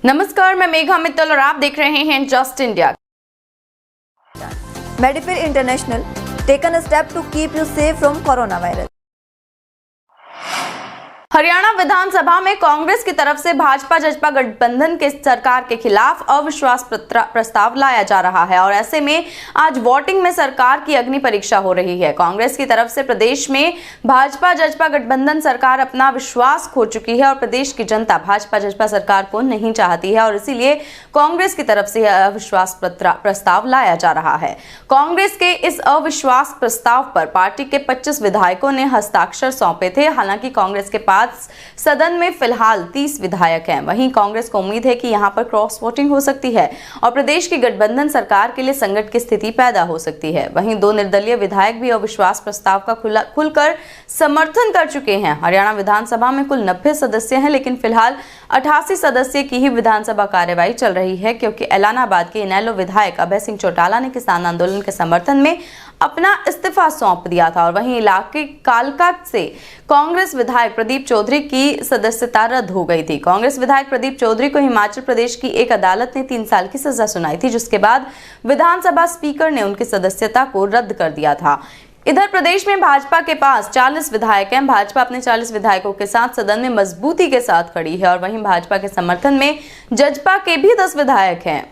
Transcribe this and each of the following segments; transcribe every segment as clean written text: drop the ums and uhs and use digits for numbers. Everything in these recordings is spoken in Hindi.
नमस्कार, मैं मेघा मित्तल और आप देख रहे हैं just India. Medifil International taken a step to keep you safe from coronavirus. Haryana विधानसभा में कांग्रेस की तरफ से भाजपा जजपा गठबंधन के सरकार के खिलाफ अविश्वास प्रस्ताव लाया जा रहा है और ऐसे में आज वोटिंग में सरकार की अग्नि परीक्षा हो रही है। कांग्रेस की तरफ से प्रदेश में भाजपा जजपा गठबंधन सरकार अपना विश्वास खो चुकी है और प्रदेश की जनता भाजपा जजपा सरकार को नहीं चाहती है और इसीलिए कांग्रेस की तरफ से अविश्वास प्रस्ताव लाया जा रहा है। कांग्रेस के इस अविश्वास प्रस्ताव पर पार्टी के 25 विधायकों ने हस्ताक्षर सौंपे थे। हालांकि कांग्रेस के पास सदन में फिलहाल 30 विधायक हैं। वहीं कांग्रेस को उम्मीद है कि यहां पर क्रॉस वोटिंग हो सकती है और प्रदेश की गठबंधन सरकार के लिए संकट की स्थिति पैदा हो सकती है। वहीं 2 निर्दलीय विधायक भी अविश्वास प्रस्ताव का खुलकर समर्थन कर चुके हैं। हरियाणा विधानसभा में कुल 90 सदस्य हैं, लेकिन फिलहाल 88 सदस्य की ही विधानसभा कार्यवाही चल रही है, क्योंकि एलानाबाद के इनेलो विधायक अभय सिंह चौटाला ने किसान आंदोलन के समर्थन में अपना इस्तीफा सौंप दिया था और वहीं इलाके कालका से कांग्रेस विधायक प्रदीप चौधरी की सदस्यता रद्द हो गई थी। कांग्रेस विधायक प्रदीप चौधरी को हिमाचल प्रदेश की एक अदालत ने 3 साल की सजा सुनाई थी, जिसके बाद विधानसभा स्पीकर ने उनकी सदस्यता को रद्द कर दिया था। इधर प्रदेश में भाजपा के पास 40 विधायक हैं। भाजपा अपने 40 विधायकों के साथ सदन में मजबूती के साथ खड़ी है और वहीं भाजपा के समर्थन में जजपा के भी 10 विधायक हैं।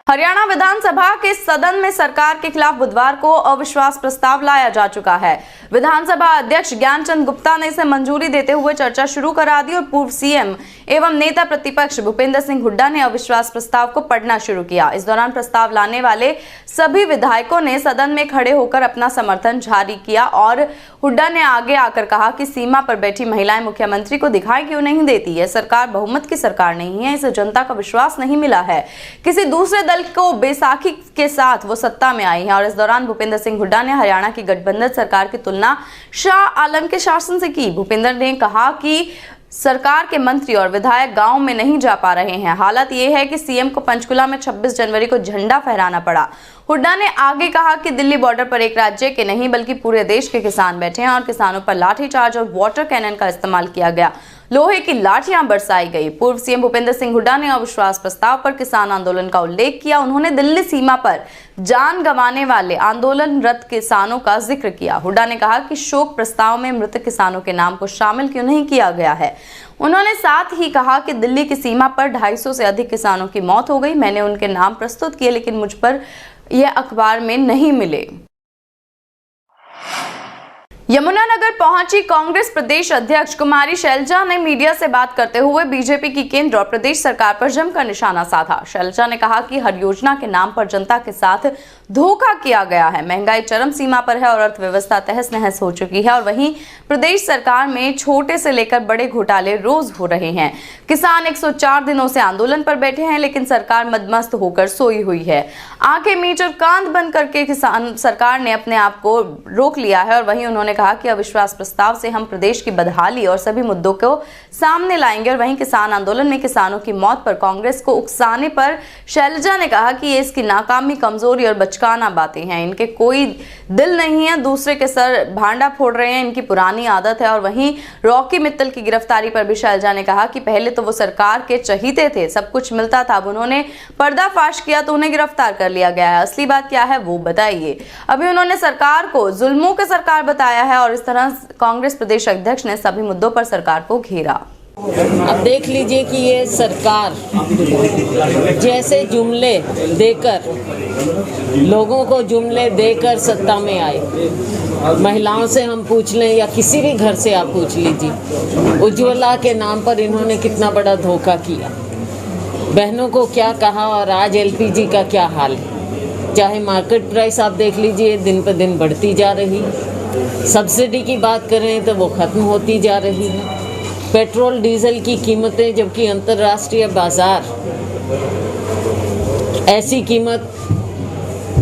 हरियाणा विधानसभा के सदन में सरकार के खिलाफ बुधवार को अविश्वास प्रस्ताव लाया जा चुका है। विधानसभा अध्यक्ष ज्ञानचंद गुप्ता ने इसे मंजूरी देते हुए चर्चा शुरू करा दी और पूर्व सीएम एवं नेता प्रतिपक्ष भूपेंद्र सिंह हुड्डा ने अविश्वास प्रस्ताव को पढ़ना शुरू किया। इस दौरान प्रस्ताव लाने वाले सभी विधायकों ने सदन में खड़े होकर अपना समर्थन जारी किया और हुड्डा ने आगे आकर कहा कि सीमा पर बैठी महिलाएं मुख्यमंत्री को दिखाई क्यों नहीं देती। यह सरकार बहुमत की सरकार नहीं है, इसे जनता का विश्वास नहीं मिला है। किसी दूसरे दल को बैसाखी के साथ वो सत्ता में आई है और इस दौरान भूपेंद्र सिंह हुड्डा ने हरियाणा की गठबंधन सरकार की तुलना शाह आलम के शासन से की। भूपेंद्र ने कहा कि सरकार के मंत्री और विधायक गांव में नहीं जा पा रहे हैं। हालत यह है कि सीएम को पंचकुला में 26 जनवरी को झंडा फहराना पड़ा। हुड्डा ने आगे कहा कि दिल्ली बॉर्डर पर एक राज्य के नहीं बल्कि पूरे देश के किसान बैठे हैं और किसानों पर लाठीचार्ज और वाटर कैनन का इस्तेमाल किया गया, लोहे की लाठियां बरसाई गई। पूर्व सीएम भूपेंद्र सिंह हुड्डा ने अविश्वास प्रस्ताव पर किसान आंदोलन का उल्लेख किया। उन्होंने दिल्ली सीमा पर जान गंवाने वाले आंदोलनरत किसानों का जिक्र किया। हुड्डा ने कहा कि शोक प्रस्ताव में मृत किसानों के नाम को शामिल क्यों नहीं किया गया है। उन्होंने साथ ही कहा कि दिल्ली की सीमा पर 250 से अधिक किसानों की मौत हो गई। मैंने उनके नाम प्रस्तुत किए, लेकिन मुझ पर यह अखबार में नहीं मिले। यमुनानगर पहुंची कांग्रेस प्रदेश अध्यक्ष कुमारी शैलजा ने मीडिया से बात करते हुए बीजेपी की केंद्र और प्रदेश सरकार पर जमकर निशाना साधा। शैलजा ने कहा कि हर योजना के नाम पर जनता के साथ धोखा किया गया है। महंगाई चरम सीमा पर है और अर्थव्यवस्था तहस नहस हो चुकी है और वहीं प्रदेश सरकार में छोटे से लेकर बड़े घोटाले रोज हो रहे हैं। किसान 104 दिनों से आंदोलन पर बैठे हैं, लेकिन सरकार मदमस्त होकर सोई हुई है। आंखें मीच और कांध बंद करके किसान सरकार ने अपने आप को रोक लिया है और वहीं उन्होंने कहा कि अविश्वास प्रस्ताव से हम प्रदेश की बदहाली और सभी मुद्दों को सामने लाएंगे और वहीं किसान आंदोलन में किसानों की मौत पर कांग्रेस को उकसाने पर शैलजा ने कहा कि ये इसकी नाकामी, कमजोरी और बचकाना बातें हैं। इनके कोई दिल नहीं है, दूसरे के सर भांडा फोड़ रहे हैं, इनकी पुरानी आदत है। और वहीं रॉकी मित्तल की गिरफ्तारी पर भी शैलजा ने कहा कि पहले तो वो सरकार के चहीते थे, सब कुछ मिलता था, अब उन्होंने पर्दाफाश किया तो उन्हें गिरफ्तार कर लिया गया है। असली बात क्या है वो बताइए। अभी उन्होंने सरकार को जुल्मों की सरकार बताया है और इस तरह कांग्रेस प्रदेश अध्यक्ष ने सभी मुद्दों पर सरकार को घेरा। अब देख लीजिए कि ये सरकार जैसे जुमले देकर, लोगों को जुमले देकर सत्ता में आए। महिलाओं से हम पूछ लें या किसी भी घर से आप पूछ लीजिए, उज्ज्वला के नाम पर इन्होंने कितना बड़ा धोखा किया, बहनों को क्या कहा और आज एलपीजी का क्या हाल है। चाहे मार्केट प्राइस आप देख लीजिए दिन पर दिन बढ़ती जा रही है, सब्सिडी की बात करें तो वो ख़त्म होती जा रही है। पेट्रोल डीजल की कीमतें, जबकि अंतर्राष्ट्रीय बाजार ऐसी कीमत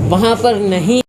वहाँ पर नहीं।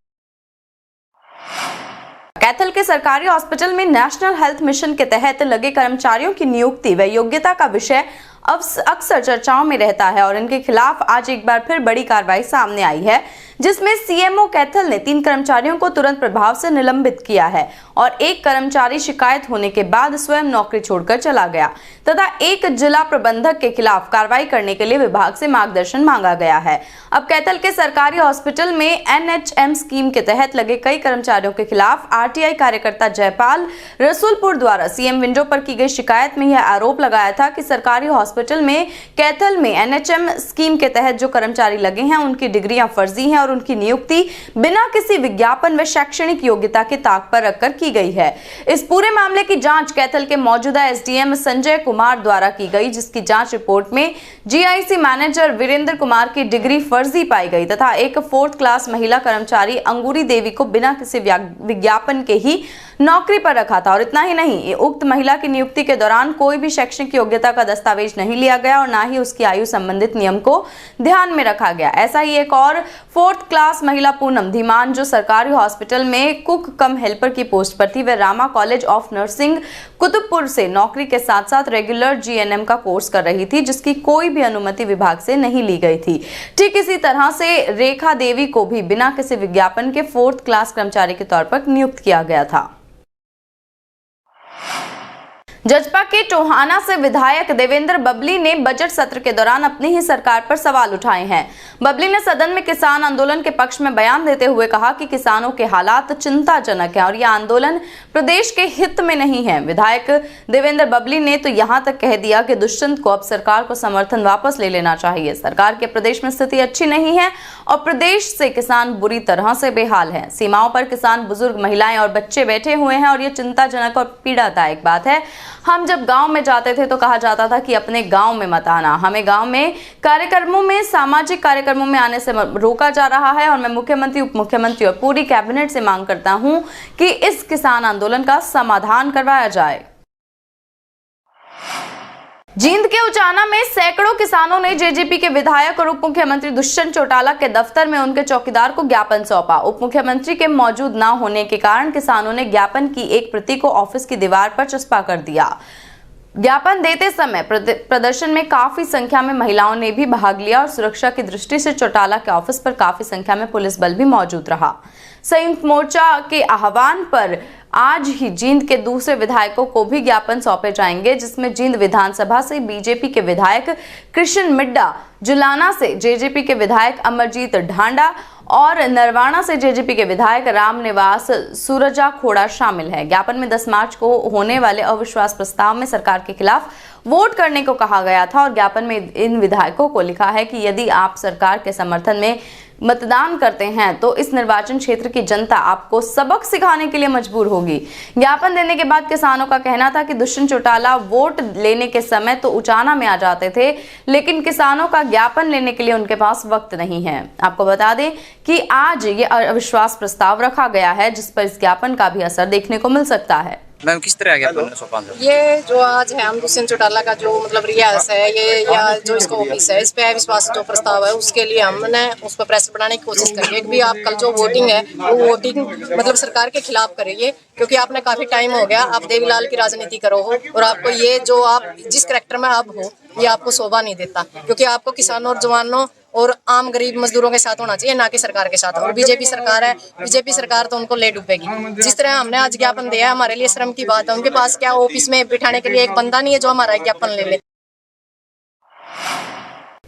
कैथल के सरकारी हॉस्पिटल में नेशनल हेल्थ मिशन के तहत लगे कर्मचारियों की नियुक्ति व योग्यता का विषय अक्सर चर्चाओं में रहता है और इनके खिलाफ आज एक बार फिर बड़ी कार्रवाई सामने आई है, जिसमें सीएमओ कैथल ने 3 कर्मचारियों को तुरंत प्रभाव से निलंबित किया है और एक कर्मचारी शिकायत होने के बाद स्वयं नौकरी छोड़कर चला गया तथा एक जिला प्रबंधक के खिलाफ कार्रवाई करने के लिए विभाग से मार्गदर्शन मांगा गया है। अब कैथल के सरकारी हॉस्पिटल में एनएचएम स्कीम के तहत लगे कई कर्मचारियों के खिलाफ आरटीआई कार्यकर्ता जयपाल रसूलपुर द्वारा सीएम विंडो पर की गई शिकायत में यह आरोप लगाया था कि सरकारी हॉस्पिटल में कैथल में एनएचएम स्कीम के तहत जो कर्मचारी लगे हैं उनकी डिग्रियां फर्जी हैं और उनकी नियुक्ति बिना किसी विज्ञापन व शैक्षणिक योग्यता के ताक पर रखकर की गई है। इस पूरे मामले की जांच कैथल के मौजूदा एसडीएम संजय कुमार द्वारा की गई, जिसकी जांच रिपोर्ट में जीआईसी मैनेजर वीरेंद्र कुमार की डिग्री फर्जी पाई गई तथा एक 4th क्लास महिला कर्मचारी अंगूरी देवी को बिना किसी विज्ञापन के ही नौकरी पर रखा था। और इतना ही नहीं, उक्त महिला की नियुक्ति के दौरान कोई भी शैक्षणिक योग्यता का दस्तावेज नहीं लिया गया और ना ही उसकी आयु संबंधित नियम को ध्यान में रखा गया। ऐसा ही एक और 4th क्लास महिला पूनम धीमान जो सरकारी हॉस्पिटल में कुक कम हेल्पर की पोस्ट पर थी, वह Rama college of nursing Qutubpur से नौकरी के साथ साथ रेगुलर जीएनएम का कोर्स कर रही थी, जिसकी कोई भी अनुमति विभाग से नहीं ली गई थी। ठीक इसी तरह से रेखा देवी को भी बिना किसी विज्ञापन के 4th क्लास कर्मचारी के तौर पर नियुक्त किया गया था। जजपा के टोहाना से विधायक देवेंद्र बबली ने बजट सत्र के दौरान अपनी ही सरकार पर सवाल उठाए हैं। बबली ने सदन में किसान आंदोलन के पक्ष में बयान देते हुए कहा कि किसानों के हालात चिंताजनक हैं और यह आंदोलन प्रदेश के हित में नहीं है। विधायक देवेंद्र बबली ने तो यहां तक कह दिया कि दुष्यंत को अब सरकार को समर्थन वापस ले लेना चाहिए। सरकार के प्रदेश में स्थिति अच्छी नहीं है और प्रदेश से किसान बुरी तरह से बेहाल हैं। सीमाओं पर किसान, बुजुर्ग, महिलाएं और बच्चे बैठे हुए हैं और यह चिंताजनक और पीड़ादायक बात है। हम जब गांव में जाते थे तो कहा जाता था कि अपने गांव में मत आना। हमें गांव में कार्यक्रमों में, सामाजिक कार्यक्रमों में आने से रोका जा रहा है और मैं मुख्यमंत्री, उप मुख्यमंत्री और पूरी कैबिनेट से मांग करता हूं कि इस किसान आंदोलन का समाधान करवाया जाए। जींद के उचाना में सैकड़ों किसानों ने जेजेपी के विधायक और उप मुख्यमंत्री दुष्यंत चौटाला के दफ्तर में उनके चौकीदार को ज्ञापन सौंपा। उप मुख्यमंत्री के मौजूद न होने के कारण किसानों ने ज्ञापन की एक प्रति को ऑफिस की दीवार पर चस्पा कर दिया। ज्ञापन देते समय प्रदर्शन में काफी संख्या में महिलाओं ने भी भाग लिया और सुरक्षा की दृष्टि से चौटाला के ऑफिस पर काफी संख्या में पुलिस बल भी मौजूद रहा। संयुक्त मोर्चा के आह्वान पर आज ही जींद के दूसरे विधायकों को भी ज्ञापन सौंपे जाएंगे, जिसमें जींद विधानसभा से बीजेपी के विधायक कृष्ण मिड्डा, जुलाना से जेजेपी के विधायक अमरजीत ढांडा और नरवाना से जेजेपी के विधायक रामनिवास सूरजा खोड़ा शामिल है। ज्ञापन में 10 मार्च को होने वाले अविश्वास प्रस्ताव में सरकार के खिलाफ वोट करने को कहा गया था और ज्ञापन में इन विधायकों को लिखा है कि यदि आप सरकार के समर्थन में मतदान करते हैं तो इस निर्वाचन क्षेत्र की जनता आपको सबक सिखाने के लिए मजबूर होगी। ज्ञापन देने के बाद किसानों का कहना था कि दुष्यंत चौटाला वोट लेने के समय तो उचाना में आ जाते थे, लेकिन किसानों का ज्ञापन लेने के लिए उनके पास वक्त नहीं है। आपको बता दें कि आज ये अविश्वास प्रस्ताव रखा गया है, जिस पर इस ज्ञापन का भी असर देखने को मिल सकता है। मैम, किस तरह ज्ञापन सौंपा? ये जो आज है हम दुष्यंत चौटाला का जो मतलब रियासत है ये या जो इसका ऑफिस है, इस पे अविश्वास जो प्रस्ताव है उसके लिए हमने उस पर प्रेशर बनाने की कोशिश करी है कि भी आप कल जो वोटिंग है वो वोटिंग मतलब सरकार के खिलाफ करिए, क्योंकि आपने काफी टाइम हो गया आप देवीलाल की राजनीति करो हो और आपको ये जो आप जिस करैक्टर में आप हो ये आपको शोभा नहीं देता, क्योंकि आपको किसानों और जवानों और आम गरीब मजदूरों के साथ होना चाहिए, ना कि सरकार के साथ। और बीजेपी सरकार है, बीजेपी सरकार तो उनको ले डूबेगी। जिस तरह हमने आज ज्ञापन दिया है हमारे लिए शर्म की बात है। उनके पास क्या ऑफिस में बिठाने के लिए एक बंदा नहीं है जो हमारा ज्ञापन ले ले।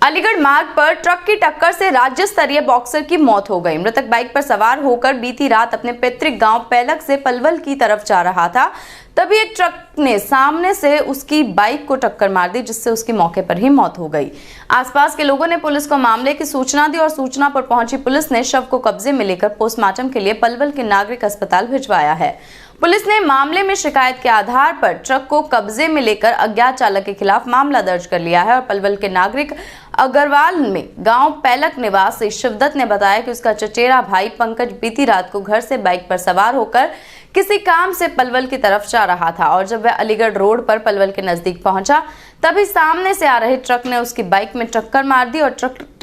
अलीगढ़ मार्ग पर ट्रक की टक्कर से राज्य स्तरीय बॉक्सर की मौत हो गई। मृतक बाइक पर सवार होकर बीती रात अपने पैतृक गांव पैलक से पलवल की तरफ जा रहा था, तभी एक ट्रक ने सामने से उसकी बाइक को टक्कर मार दी, जिससे उसकी मौके पर ही मौत हो गई। आसपास के लोगों ने पुलिस को मामले की सूचना दी और सूचना पर पहुंची पुलिस ने शव को कब्जे में लेकर पोस्टमार्टम के लिए पलवल के नागरिक अस्पताल भिजवाया है। पुलिस ने मामले में शिकायत के आधार पर ट्रक को कब्जे में लेकर अज्ञात चालक के खिलाफ मामला दर्ज कर लिया है और पलवल के नागरिक अग्रवाल में गांव पैलक निवासी शिवदत्त ने बताया कि उसका चचेरा भाई पंकज बीती रात को घर से बाइक पर सवार होकर किसी काम से पलवल की तरफ जा रहा था और जब वह अलीगढ़ रोड पर पलवल के नजदीक पहुंचा तभी सामने से आ रहे ट्रक ने उसकी बाइक में टक्कर मार दी और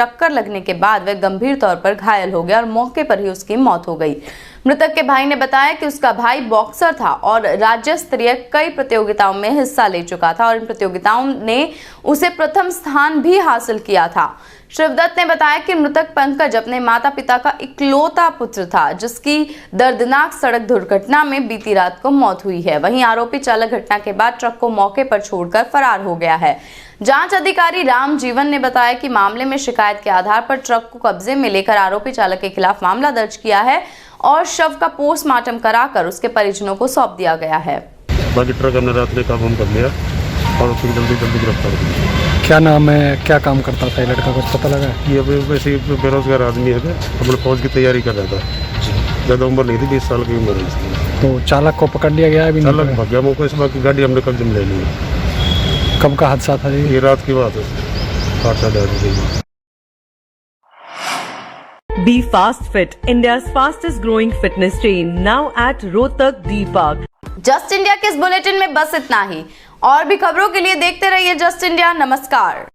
टक्कर लगने के बाद वह गंभीर तौर पर घायल हो गया और मौके पर ही उसकी मौत हो गई। मृतक के भाई ने बताया कि उसका भाई बॉक्सर था और राज्य स्तरीय कई प्रतियोगिताओं में हिस्सा ले चुका था और इन प्रतियोगिताओं ने उसे प्रथम स्थान भी हासिल किया था। शिवदत्त ने बताया कि मृतक पंकज अपने माता पिता का इकलौता पुत्र था, जिसकी दर्दनाक सड़क दुर्घटना में बीती रात को मौत हुई है। वहीं आरोपी चालक घटना के बाद ट्रक को मौके पर छोड़कर फरार हो गया है। जांच अधिकारी राम जीवन ने बताया कि मामले में शिकायत के आधार पर ट्रक को कब्जे में लेकर आरोपी चालक के खिलाफ मामला दर्ज किया है और शव का पोस्टमार्टम कराकर उसके परिजनों को सौंप दिया गया है। बाकी ट्रक हमने रात में काबू कर लिया और उसको जल्दी गिरफ्तार कर लिया। क्या नाम है, क्या काम करता था ये लड़का, कुछ पता लगा? ये अभी वैसे ही बेरोजगार आदमी है, अपने फौज की तैयारी कर रहा था। ज़्यादा उम्र नहीं थी, 20 साल की उम्र है इसकी। तो चालक को पकड़ लिया गया है? अभी चालक भाग गया, मौके इस बात की गाड़ी हमने कब्जे में ले ली। कब का हादसा था ये रात की बात है, 8-8 बजे। Be Fast Fit, India's fastest growing fitness chain, now at Rohtak D Park. Just India के इस बुलेटिन में बस इतना ही। और भी खबरों के लिए देखते रहिए जस्ट इंडिया। नमस्कार।